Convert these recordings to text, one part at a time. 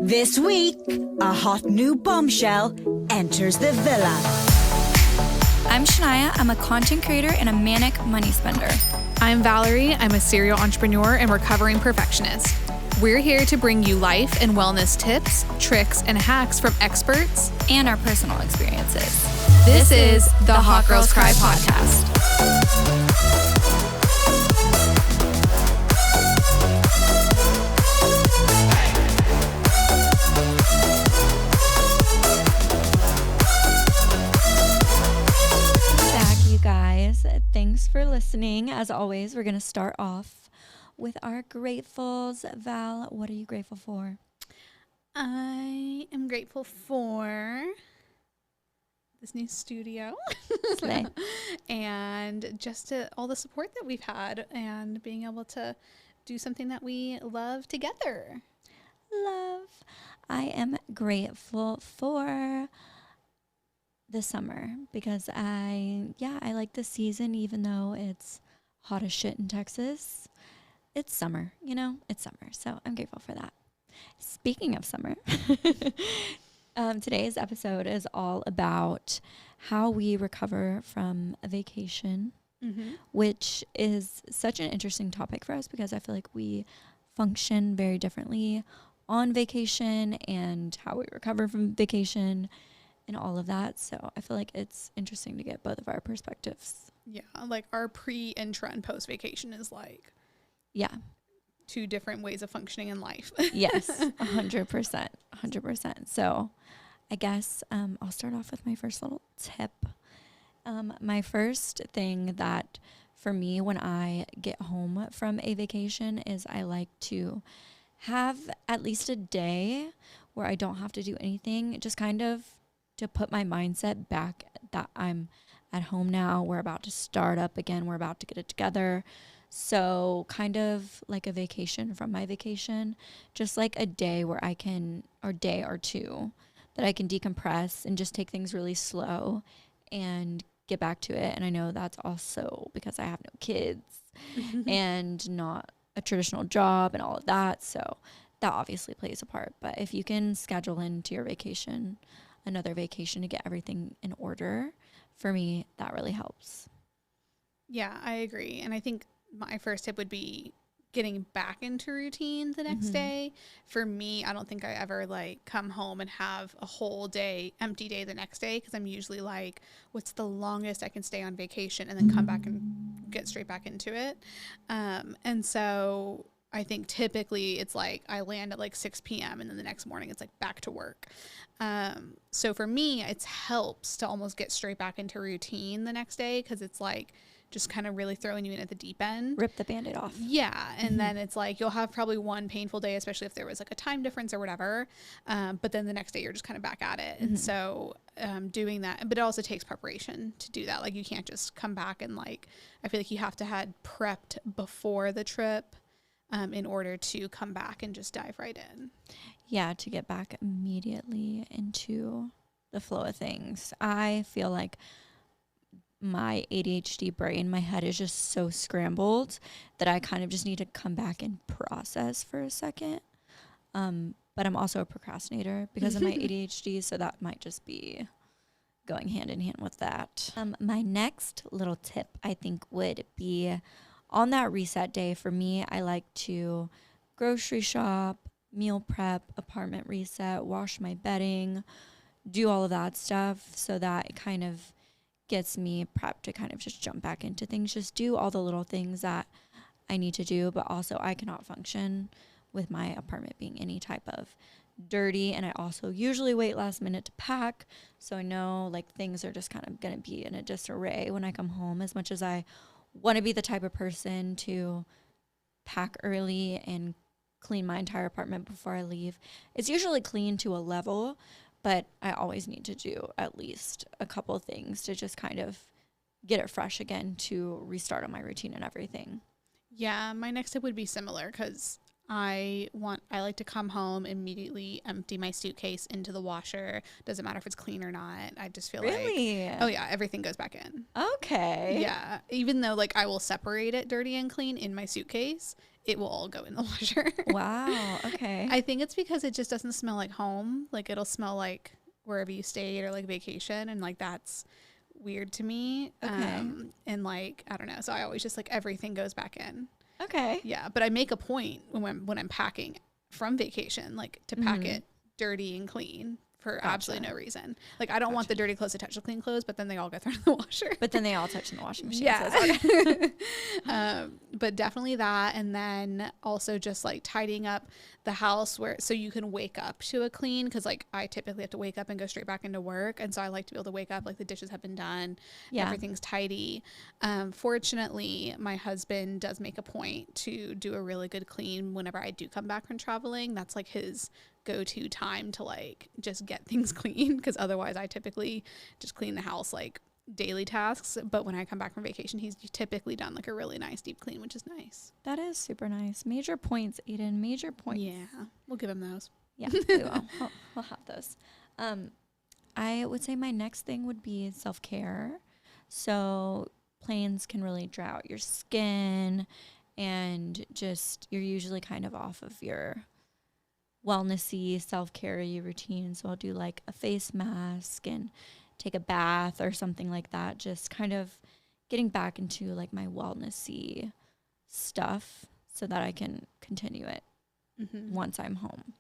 This week, a hot new bombshell enters the villa. I'm Shania. I'm a content creator and a manic money spender. I'm Valerie. I'm a serial entrepreneur and recovering perfectionist. We're here to bring you life and wellness tips, tricks, and hacks from experts and our personal experiences. This is the Hot Girls Cry podcast. Thanks for listening. As always, we're going to start off with our gratefuls. Val, what are you grateful for? I am grateful for this new studio and just all the support that we've had and being able to do something that we love together. I am grateful for the summer because I like the season, even though it's hot as shit in Texas. It's summer, it's summer. So I'm grateful for that. Speaking of summer, today's episode is all about how we recover from a vacation, which is such an interesting topic for us because I feel like we function very differently on vacation and how we recover from vacation and all of that. So I feel like it's interesting to get both of our perspectives. Yeah, like our pre, intra, and post vacation is like two different ways of functioning in life. Yes, 100%. So I guess I'll start off with my first little tip. My first thing that for me when I get home from a vacation is I like to have at least a day where I don't have to do anything, just kind of to put my mindset back that I'm at home now. We're about to start up again. We're about to get it together. So kind of like a vacation from my vacation, just like a day where I can, or day or two, that I can decompress and just take things really slow and get back to it. And I know that's also because I have no kids and not a traditional job and all of that. So that obviously plays a part. But if you can schedule into your vacation another vacation to get everything in order, for me, that really helps. Yeah, I agree. And I think my first tip would be getting back into routine the next day. For me, I don't think I ever come home and have a whole day, empty day the next day, because I'm usually like, what's the longest I can stay on vacation and then come back and get straight back into it. And so I think typically it's like I land at 6 p.m. and then the next morning it's back to work. So for me, it helps to almost get straight back into routine the next day because it's just kind of really throwing you in at the deep end. Rip the Band-Aid off. Yeah. And then it's you'll have probably one painful day, especially if there was a time difference or whatever. But then the next day you're just kind of back at it. And so doing that, but it also takes preparation to do that. You can't just come back and I feel like you have to had prepped before the trip in order to come back and just dive right in. Yeah, to get back immediately into the flow of things. I feel like my ADHD brain, my head is just so scrambled that I kind of just need to come back and process for a second. But I'm also a procrastinator because of my ADHD, so that might just be going hand in hand with that. My next little tip, I think, would be on that reset day. For me, I like to grocery shop, meal prep, apartment reset, wash my bedding, do all of that stuff so that it kind of gets me prepped to kind of just jump back into things, just do all the little things that I need to do. But also I cannot function with my apartment being any type of dirty. And I also usually wait last minute to pack. So I know things are just kind of going to be in a disarray when I come home, as much as I want to be the type of person to pack early and clean my entire apartment before I leave. It's usually clean to a level, but I always need to do at least a couple of things to just kind of get it fresh again to restart on my routine and everything. Yeah, my next tip would be similar because I like to come home, immediately empty my suitcase into the washer. Doesn't matter if it's clean or not. I just feel oh yeah, everything goes back in. Okay. Yeah. Even though I will separate it dirty and clean in my suitcase, it will all go in the washer. Wow. Okay. I think it's because it just doesn't smell like home. Like it'll smell like wherever you stayed or like vacation, and like that's weird to me. Okay. And like I don't know, so I always just like everything goes back in. Okay. Yeah, but I make a point when I'm packing from vacation, like to pack it dirty and clean for absolutely no reason. Like I don't want the dirty clothes to touch the clean clothes, but then they all get thrown in the washer. But then they all touch in the washing machine. Yeah. So it's okay. But definitely that. And then also just like tidying up the house so you can wake up to a clean. Cause like I typically have to wake up and go straight back into work. And so I like to be able to wake up, like the dishes have been done. Yeah. Everything's tidy. Fortunately, my husband does make a point to do a really good clean whenever I do come back from traveling. That's like his go-to time to like just get things clean. Because otherwise I typically just clean the house like daily tasks, but when I come back from vacation he's typically done like a really nice deep clean, which is nice. That is super nice. Major points, Aiden. Major points. Yeah, we'll give him those. Yeah, we will. We'll have those. I would say my next thing would be self-care. So planes can really dry out your skin, and just you're usually kind of off of your wellnessy self-care routine. So I'll do like a face mask and take a bath or something like that, just kind of getting back into like my wellnessy stuff so that I can continue it once I'm home.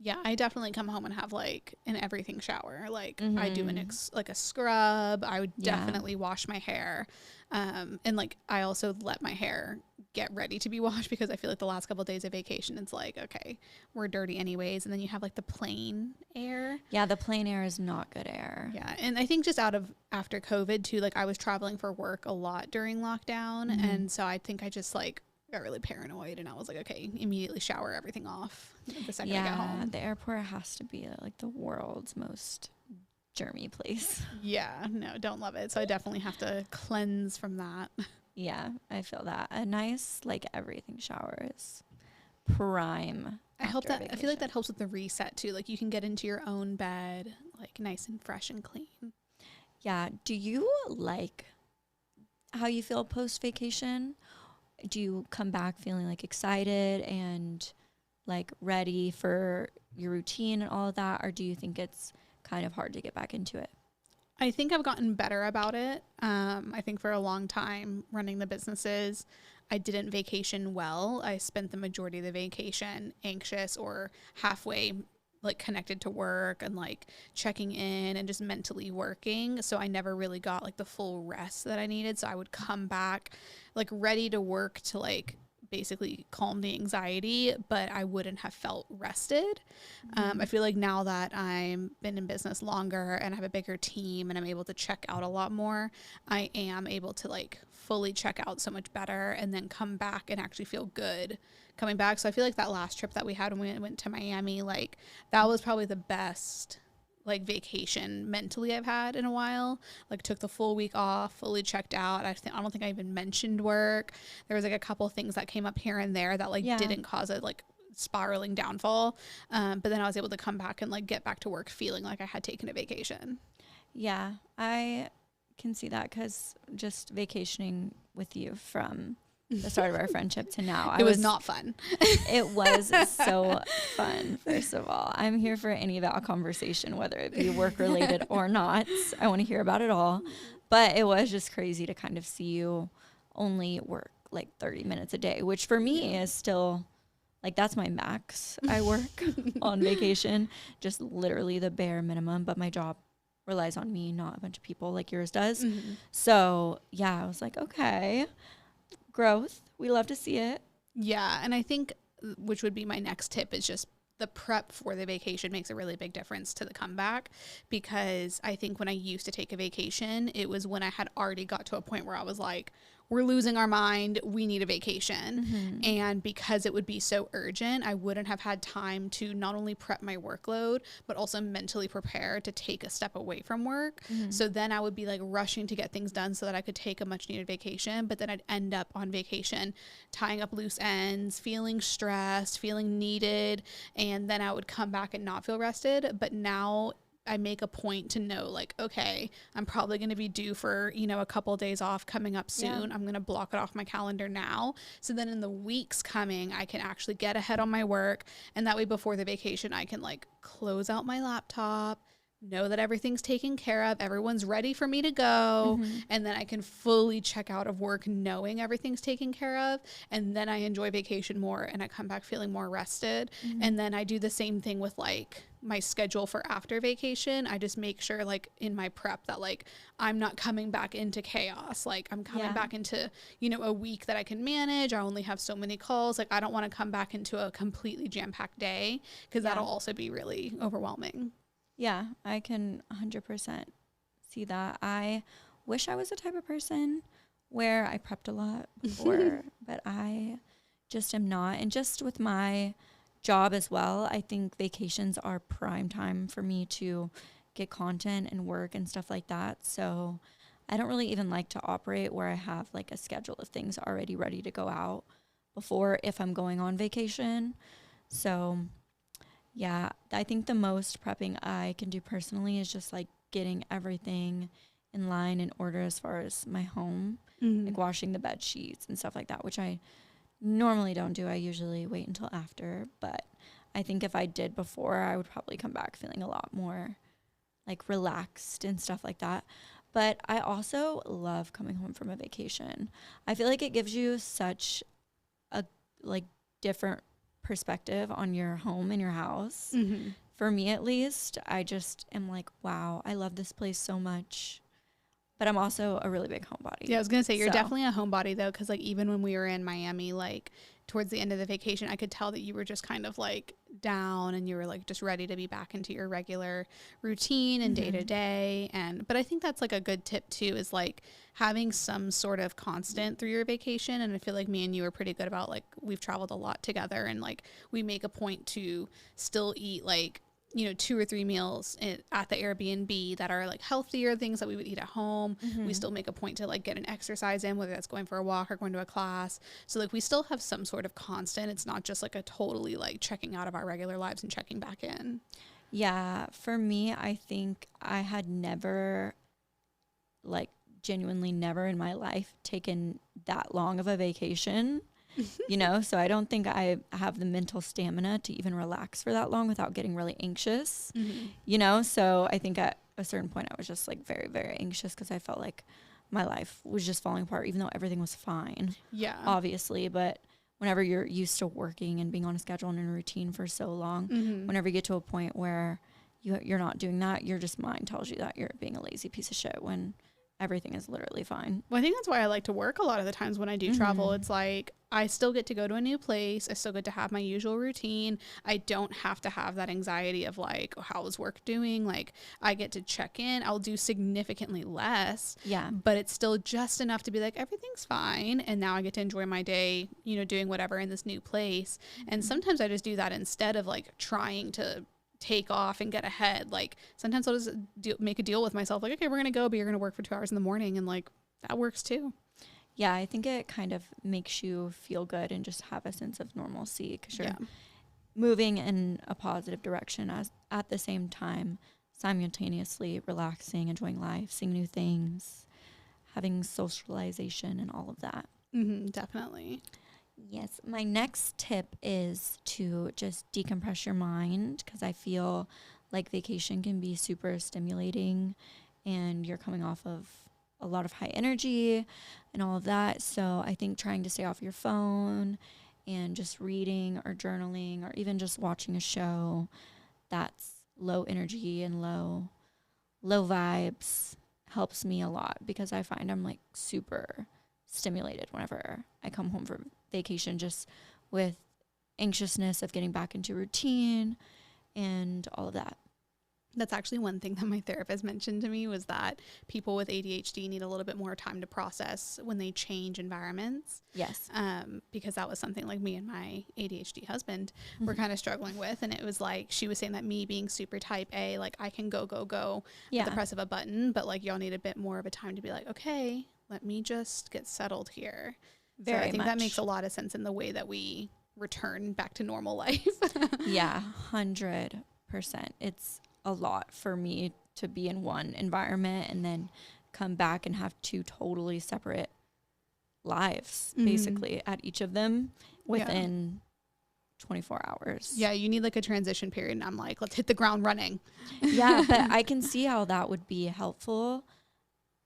Yeah, I definitely come home and have like an everything shower. Like I do like a scrub. I would definitely wash my hair. And like I also let my hair get ready to be washed, because I feel like the last couple of days of vacation it's like, okay, we're dirty anyways. And then you have like the plain air. Yeah, the plain air is not good air. Yeah. And I think just after COVID too, like I was traveling for work a lot during lockdown. And so I think I just like got really paranoid, and I was like, okay, immediately shower everything off the second I get home. The airport has to be like the world's most germy place. Yeah, no, don't love it. So I definitely have to cleanse from that. Yeah, I feel that. A nice like everything shower is prime. I feel like that helps with the reset too. Like you can get into your own bed like nice and fresh and clean. Yeah. Do you like how you feel post vacation? Do you come back feeling like excited and like ready for your routine and all of that? Or do you think it's kind of hard to get back into it? I think I've gotten better about it. I think for a long time running the businesses, I didn't vacation well. I spent the majority of the vacation anxious or halfway like connected to work and like checking in and just mentally working. So I never really got like the full rest that I needed. So I would come back like ready to work to like basically calm the anxiety, but I wouldn't have felt rested. I feel like now that I'm been in business longer and I have a bigger team and I'm able to check out a lot more, I am able to like fully check out so much better and then come back and actually feel good coming back. So I feel like that last trip that we had when we went to Miami, like that was probably the best like vacation mentally I've had in a while. Like took the full week off, fully checked out. I don't think I even mentioned work. There was like a couple things that came up here and there that like didn't cause a like spiraling downfall. But then I was able to come back and like get back to work feeling like I had taken a vacation. Yeah, I can see that, because just vacationing with you from the start of our friendship to now, it was not fun. It was so fun. First of all, I'm here for any of that conversation, whether it be work related or not. I want to hear about it all. But it was just crazy to kind of see you only work like 30 minutes a day, which for me is still like, that's my max. I work on vacation, just literally the bare minimum, but my job relies on me, not a bunch of people like yours does. So yeah, I was like, okay, growth. We love to see it. Yeah. And I think, which would be my next tip, is just the prep for the vacation makes a really big difference to the comeback, because I think when I used to take a vacation, it was when I had already got to a point where I was like, we're losing our mind, we need a vacation. And because it would be so urgent, I wouldn't have had time to not only prep my workload, but also mentally prepare to take a step away from work. So then I would be like rushing to get things done so that I could take a much needed vacation. But then I'd end up on vacation tying up loose ends, feeling stressed, feeling needed. And then I would come back and not feel rested. But now I make a point to know, like, okay, I'm probably going to be due for, you know, a couple of days off coming up soon. I'm going to block it off my calendar now. So then in the weeks coming, I can actually get ahead on my work. And that way before the vacation, I can like close out my laptop, know that everything's taken care of, everyone's ready for me to go, and then I can fully check out of work knowing everything's taken care of, and then I enjoy vacation more and I come back feeling more rested. And then I do the same thing with like my schedule for after vacation. I just make sure like in my prep that like I'm not coming back into chaos. Like I'm coming back into, you know, a week that I can manage. I only have so many calls. Like I don't want to come back into a completely jam-packed day, because that'll also be really overwhelming. Yeah, I can 100% see that. I wish I was the type of person where I prepped a lot before, but I just am not. And just with my job as well, I think vacations are prime time for me to get content and work and stuff like that. So I don't really even like to operate where I have like a schedule of things already ready to go out before if I'm going on vacation. So yeah, I think the most prepping I can do personally is just like getting everything in line and order as far as my home, like washing the bed sheets and stuff like that, which I normally don't do. I usually wait until after, but I think if I did before, I would probably come back feeling a lot more like relaxed and stuff like that. But I also love coming home from a vacation. I feel like it gives you such a like different perspective on your home and your house. For me at least, I just am like, wow, I love this place so much. But I'm also a really big homebody. Yeah, I was gonna say you're definitely a homebody though, because like even when we were in Miami, like towards the end of the vacation, I could tell that you were just kind of like down and you were like just ready to be back into your regular routine and day to day. But I think that's like a good tip too, is like having some sort of constant through your vacation. And I feel like me and you are pretty good about like, we've traveled a lot together, and like we make a point to still eat like, you know, 2 or 3 meals at the Airbnb that are like healthier things that we would eat at home. We still make a point to like get an exercise in, whether that's going for a walk or going to a class. So like we still have some sort of constant. It's not just like a totally like checking out of our regular lives and checking back in. Yeah, for me, I think I had never, like genuinely never in my life taken that long of a vacation. You know, so I don't think I have the mental stamina to even relax for that long without getting really anxious, you know? So I think at a certain point I was just like very, very anxious because I felt like my life was just falling apart, even though everything was fine. Yeah. Obviously. But whenever you're used to working and being on a schedule and in a routine for so long, whenever you get to a point where you're not doing that, your just mind tells you that you're being a lazy piece of shit when everything is literally fine. Well, I think that's why I like to work a lot of the times when I do travel. It's like I still get to go to a new place. I still get to have my usual routine. I don't have to have that anxiety of like, oh, how is work doing? Like I get to check in. I'll do significantly less. Yeah. But it's still just enough to be like, everything's fine. And now I get to enjoy my day, you know, doing whatever in this new place. And sometimes I just do that instead of like trying to take off and get ahead. Like sometimes I'll just make a deal with myself, like, okay, we're gonna go, but you're gonna work for 2 hours in the morning, and like that works too. Yeah, I think it kind of makes you feel good and just have a sense of normalcy, because you're moving in a positive direction as at the same time simultaneously relaxing, enjoying life, seeing new things, having socialization and all of that. Definitely. Yes. My next tip is to just decompress your mind, because I feel like vacation can be super stimulating and you're coming off of a lot of high energy and all of that. So I think trying to stay off your phone and just reading or journaling or even just watching a show that's low energy and low vibes helps me a lot, because I find I'm like super stimulated whenever I come home from vacation, just with anxiousness of getting back into routine and all of that. That's actually one thing that my therapist mentioned to me, was that people with ADHD need a little bit more time to process when they change environments. Yes. Because that was something like me and my ADHD husband were kind of struggling with. And it was like, she was saying that me being super type A, like I can go at the press of a button, but like y'all need a bit more of a time to be like, okay, let me just get settled here. So I think that makes a lot of sense in the way that we return back to normal life. Yeah, 100%. It's a lot for me to be in one environment and then come back and have 2 totally separate lives, basically, at each of them within 24 hours. Yeah, you need like a transition period. And I'm like, let's hit the ground running. Yeah, but I can see how that would be helpful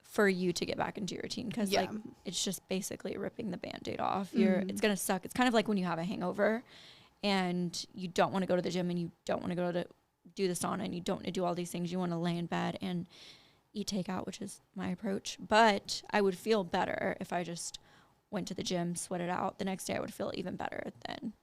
for you to get back into your routine, because like it's just basically ripping the Band-Aid off. It's gonna suck. It's kind of like when you have a hangover and you don't want to go to the gym and you don't want to go to do the sauna and you don't want to do all these things. You want to lay in bed and eat takeout, which is my approach. But I would feel better if I just went to the gym, sweat it out. The next day I would feel even better than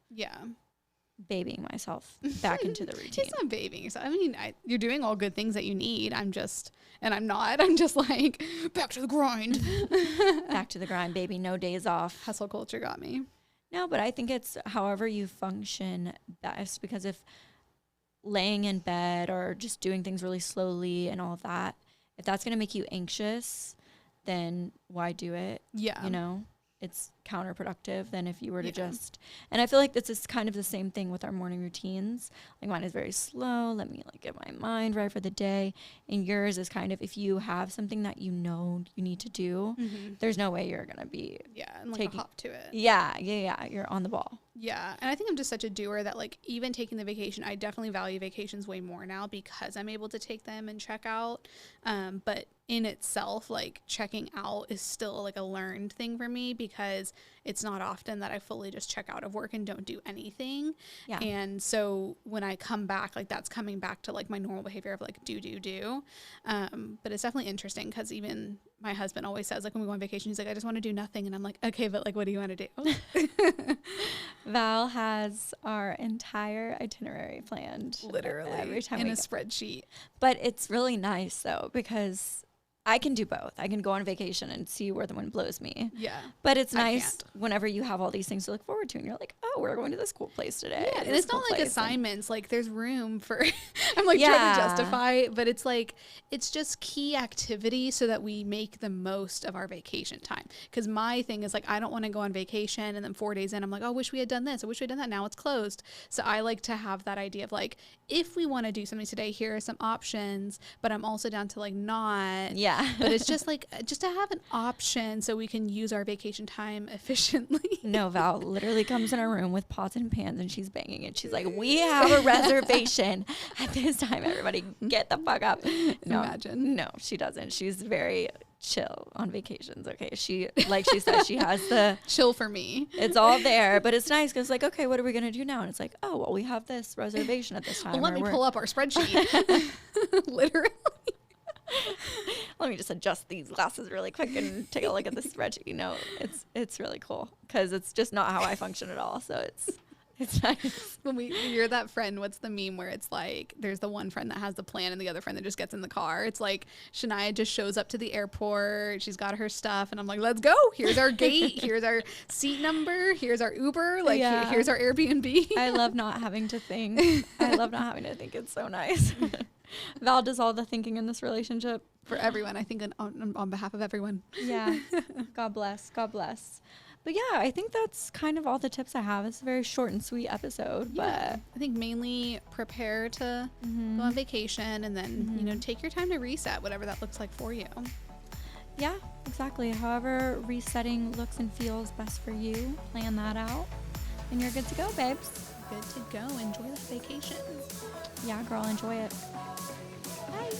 babying myself back into the routine. It's not babying yourself. I mean, you're doing all good things that you need. I'm just like, back to the grind. Back to the grind, baby. No days off. Hustle culture got me. No, but I think it's however you function best, because if laying in bed or just doing things really slowly and all of that, if that's going to make you anxious, then why do it? Yeah. You know? It's counterproductive than if you were to just, and I feel like this is kind of the same thing with our morning routines. Like mine is very slow. Let me like get my mind right for the day. And yours is kind of, if you have something that you know you need to do, there's no way you're going to be and like a hop to it. Yeah. You're on the ball. Yeah. And I think I'm just such a doer that like even taking the vacation, I definitely value vacations way more now because I'm able to take them and check out. But in itself, like checking out is still like a learned thing for me because it's not often that I fully just check out of work and don't do anything. Yeah. And so when I come back, like that's coming back to like my normal behavior of like do. But it's definitely interesting because even my husband always says like when we go on vacation, he's like, I just want to do nothing. And I'm like, okay, but like, what do you want to do? Val has our entire itinerary planned. Literally every time in a spreadsheet. But it's really nice though, because I can do both. I can go on vacation and see where the wind blows me. Yeah. But it's nice whenever you have all these things to look forward to and you're like, oh, we're going to this cool place today. Yeah, and it's not like assignments. Like there's room for, I'm like trying to justify, but it's like, it's just key activity so that we make the most of our vacation time. Because my thing is like, I don't want to go on vacation and then 4 days in, I'm like, oh, I wish we had done this. I wish we had done that. Now it's closed. So I like to have that idea of like, if we want to do something today, here are some options, but I'm also down to like not. Yeah. But it's just like, just to have an option so we can use our vacation time efficiently. No, Val literally comes in our room with pots and pans and she's banging it. She's like, we have a reservation at this time. Everybody get the fuck up. No, imagine. No, she doesn't. She's very chill on vacations. Okay. She, like she said, she has the chill for me. It's all there, but it's nice because like, okay, what are we going to do now? And it's like, oh, well, we have this reservation at this time. Well, let me pull up our spreadsheet. Literally. Let me just adjust these glasses really quick and take a look at the spreadsheet. You know, it's really cool because it's just not how I function at all. So it's nice. When you're that friend, what's the meme where it's like, there's the one friend that has the plan and the other friend that just gets in the car. It's like Shania just shows up to the airport. She's got her stuff. And I'm like, let's go. Here's our gate. Here's our seat number. Here's our Uber. Like here's our Airbnb. I love not having to think. It's so nice. Val does all the thinking in this relationship. For everyone, I think on behalf of everyone. Yeah. God bless. God bless. But yeah, I think that's kind of all the tips I have. It's a very short and sweet episode. Yeah. But I think mainly prepare to go on vacation and then, take your time to reset, whatever that looks like for you. Yeah, exactly. However resetting looks and feels best for you, plan that out. And you're good to go, babes. Good to go. Enjoy this vacation. Yeah, girl, enjoy it. Bye.